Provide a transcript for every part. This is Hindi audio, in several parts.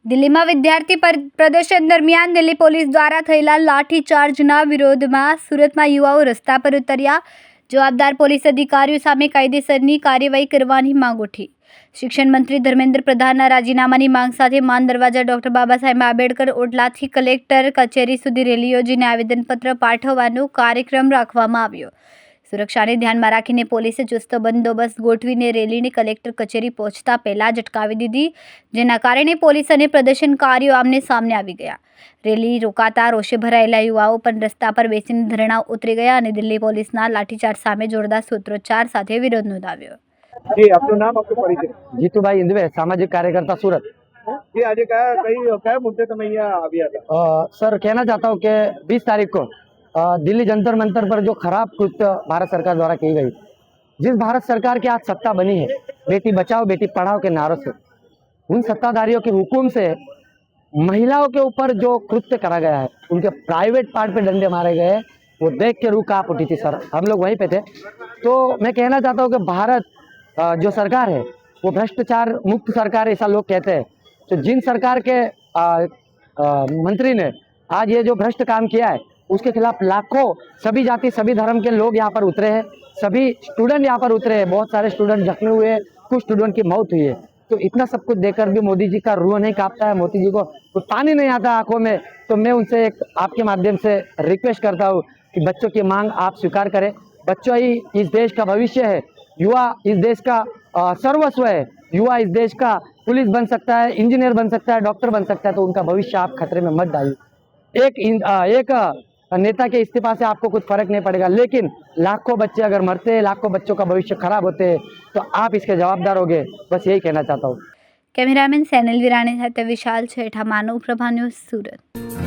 દિલ્હીમાં વિદ્યાર્થી પ્રદર્શન દરમિયાન દિલ્હી પોલીસ દ્વારા થયેલા લાઠીચાર્જના વિરોધમાં સુરતમાં યુવાઓ રસ્તા પર ઉતર્યા. જવાબદાર પોલીસ અધિકારીઓ સામે કાયદેસરની કાર્યવાહી કરવાની માંગ ઉઠી. શિક્ષણ મંત્રી ધર્મેન્દ્ર પ્રધાનના રાજીનામાની માંગ સાથે માન દરવાજા ડોક્ટર બાબાસાહેબ આંબેડકર ઓટલાથી કલેક્ટર કચેરી સુધી રેલી યોજીને આવેદનપત્ર પાઠવવાનો કાર્યક્રમ રાખવામાં આવ્યો. સુરક્ષાને ધ્યાનમાં રાખીને પોલીસે ચુસ્ત બંદોબસ્ત ગોઠવીને રેલીને કલેક્ટર કચેરી પહોંચતા પહેલા જ અટકાવી દીધી, જેના કારણે પોલીસ અને પ્રદર્શનકારીઓ આમને સામને આવી ગયા. રેલી રોકાતા રોષે ભરાયેલા યુવાઓ પણ રસ્તા પર બેસીને ધરણા ઉતરી ગયા અને દિલ્હી પોલીસના લાઠીચાર્જ સામે જોરદાર સૂત્રોચ્ચાર સાથે વિરોધ નોંધાવ્યો. जी, आपका नाम, आपका परिचय? जीतूभाई इंदवे, सामाजिक कार्यकर्ता सूरत। जी, आज क्या मुद्दे તમે અહીંયા આવ્યા હતા? सर, कहना चाहता हूँ कि 20 तारीख को दिल्ली जंतर मंतर पर जो खराब कृत्य भारत सरकार द्वारा की गई, जिस भारत सरकार की आज सत्ता बनी है बेटी बचाओ बेटी पढ़ाओ के नारों से, उन सत्ताधारियों के हुक्म से महिलाओं के ऊपर जो कृत्य करा गया है, उनके प्राइवेट पार्ट पे डंडे मारे गए, वो देख के रूह कांप उठी थी सर। हम लोग वहीं पे थे। तो मैं कहना चाहता हूँ कि भारत जो सरकार है वो भ्रष्टाचार मुक्त सरकार ऐसा लोग कहते हैं। तो जिन सरकार के मंत्री ने आज ये जो भ्रष्ट काम किया है उसके खिलाफ लाखों सभी जाति सभी धर्म के लोग यहाँ पर उतरे हैं, सभी स्टूडेंट यहाँ पर उतरे हैं, बहुत सारे स्टूडेंट जख्मी हुए हैं, कुछ स्टूडेंट की मौत हुई है। तो इतना सब कुछ देखकर भी मोदी जी का रूह नहीं कांपता है, मोदी जी को कुछ पानी नहीं आता आंखों में। तो मैं उनसे एक आपके माध्यम से रिक्वेस्ट करता हूँ कि बच्चों की मांग आप स्वीकार करें। बच्चों ही इस देश का भविष्य है, युवा इस देश का सर्वस्व है। युवा इस देश का पुलिस बन सकता है, इंजीनियर बन सकता है, डॉक्टर बन सकता है। तो उनका भविष्य आप खतरे में मत डालिए। एक नेता के इस्तीफा से आपको कुछ फर्क नहीं पड़ेगा, लेकिन लाखों बच्चे अगर मरते हैं, लाखों बच्चों का भविष्य खराब होते हैं, तो आप इसके जवाबदार होंगे। बस यही कहना चाहता हूँ। કેમેરામેન સેનલ વિરાણી સાથે વિશાલ છેઠા, માનવ પ્રભા ન્યૂઝ, સુરત।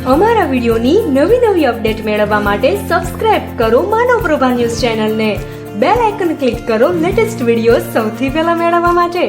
અમારા વિડિયોની નવી નવી અપડેટ મેળવવા માટે સબસ્ક્રાઇબ કરો માનવ પ્રભા ન્યૂઝ ચેનલને, બેલ આઇકન ક્લિક કરો લેટેસ્ટ વિડિયો સૌથી પહેલા મેળવવા માટે।